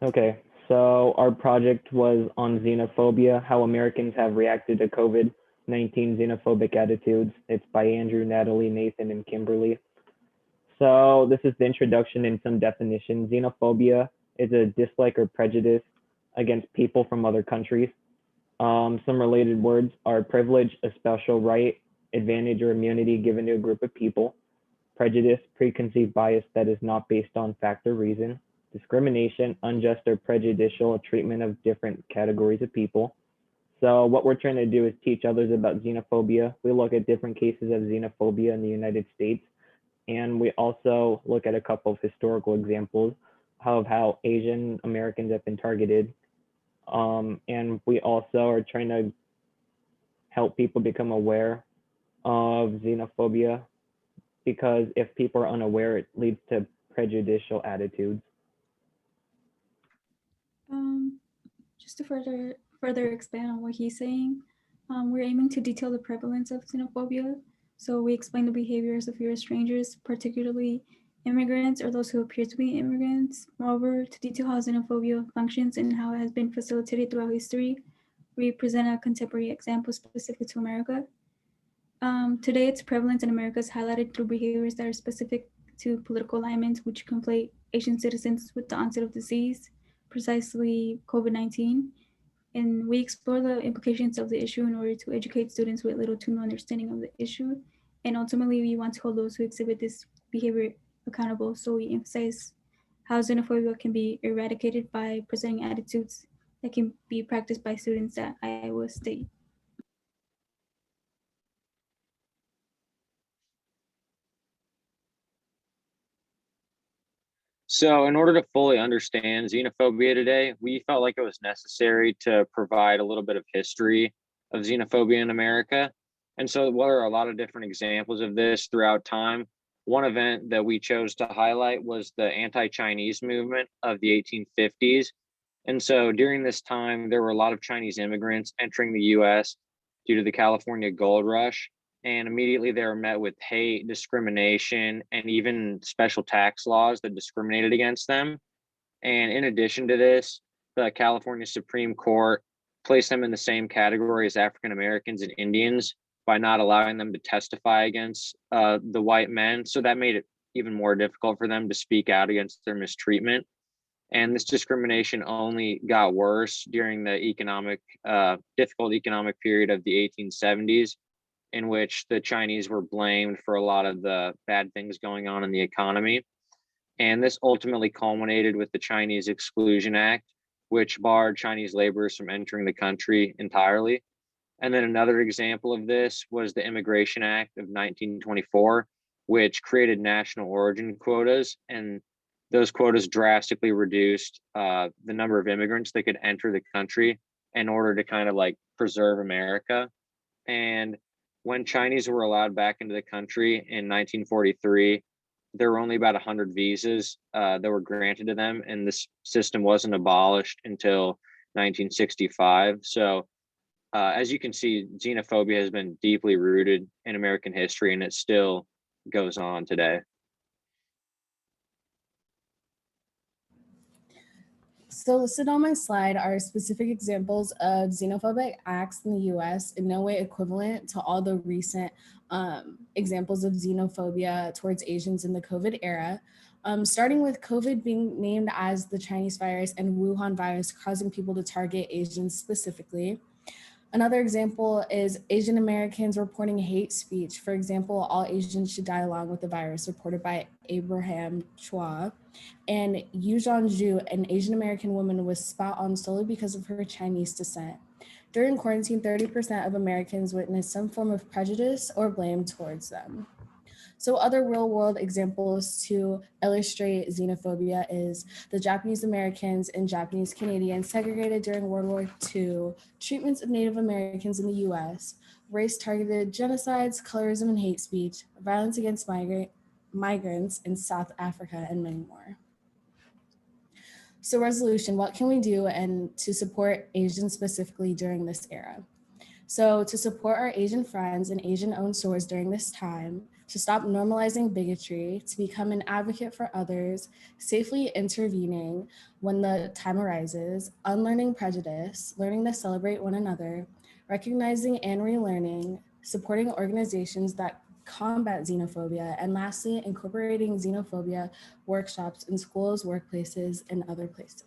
Okay, so our project was on xenophobia, how Americans have reacted to COVID-19 xenophobic attitudes. It's by Andrew, Natalie, Nathan, and Kimberly. So this is the introduction and some definition. Xenophobia is a dislike or prejudice against people from other countries. Some related words are privilege, a special right, advantage or immunity given to a group of people. Prejudice, preconceived bias that is not based on fact or reason. Discrimination, unjust or prejudicial treatment of different categories of people. So what we're trying to do is teach others about xenophobia. We look at different cases of xenophobia in the United States, and we also look at a couple of historical examples of how Asian Americans have been targeted. And we also are trying to help people become aware of xenophobia because if people are unaware, it leads to prejudicial attitudes. Um, just to further expand on what he's saying, we're aiming to detail the prevalence of xenophobia. So we explain the behaviors of fear of strangers, particularly immigrants or those who appear to be immigrants. Moreover, to detail how xenophobia functions and how it has been facilitated throughout history, we present a contemporary example specific to America. Today, its prevalence in America is highlighted through behaviors that are specific to political alignments, which conflate Asian citizens with the onset of disease, precisely COVID 19. And we explore the implications of the issue in order to educate students with little to no understanding of the issue. And ultimately, we want to hold those who exhibit this behavior accountable. So we emphasize how xenophobia can be eradicated by presenting attitudes that can be practiced by students at Iowa State. So, in order to fully understand xenophobia today, we felt like it was necessary to provide a little bit of history of xenophobia in America. And so, there are a lot of different examples of this throughout time. One event that we chose to highlight was the anti Chinese movement of the 1850s. And so, during this time, there were a lot of Chinese immigrants entering the US due to the California gold rush. And immediately they were met with hate, discrimination, and even special tax laws that discriminated against them. And in addition to this, the California Supreme Court placed them in the same category as African Americans and Indians by not allowing them to testify against the white men. So that made it even more difficult for them to speak out against their mistreatment. And this discrimination only got worse during the difficult economic period of the 1870s, in which the Chinese were blamed for a lot of the bad things going on in the economy. And this ultimately culminated with the Chinese Exclusion Act, which barred Chinese laborers from entering the country entirely. And then another example of this was the Immigration Act of 1924, which created national origin quotas. And those quotas drastically reduced the number of immigrants that could enter the country in order to kind of like preserve America. And when Chinese were allowed back into the country in 1943, there were only about 100 visas that were granted to them, and this system wasn't abolished until 1965. So, as you can see, xenophobia has been deeply rooted in American history, and it still goes on today. So listed on my slide are specific examples of xenophobic acts in the US, in no way equivalent to all the recent examples of xenophobia towards Asians in the COVID era. Starting with COVID being named as the Chinese virus and Wuhan virus causing people to target Asians specifically. Another example is Asian Americans reporting hate speech. For example, all Asians should die along with the virus, reported by Abraham Chua. And Yu Zhangzhu, an Asian American woman, was spat on solely because of her Chinese descent. During quarantine, 30% of Americans witnessed some form of prejudice or blame towards them. So other real world examples to illustrate xenophobia is the Japanese Americans and Japanese Canadians segregated during World War II, treatments of Native Americans in the US, race targeted genocides, colorism and hate speech, violence against migrants in South Africa, and many more. So resolution, what can we do and to support Asians specifically during this era? So to support our Asian friends and Asian-owned stores during this time, to stop normalizing bigotry, to become an advocate for others, safely intervening when the time arises, unlearning prejudice, learning to celebrate one another, recognizing and relearning, supporting organizations that combat xenophobia, and lastly, incorporating xenophobia workshops in schools, workplaces, and other places.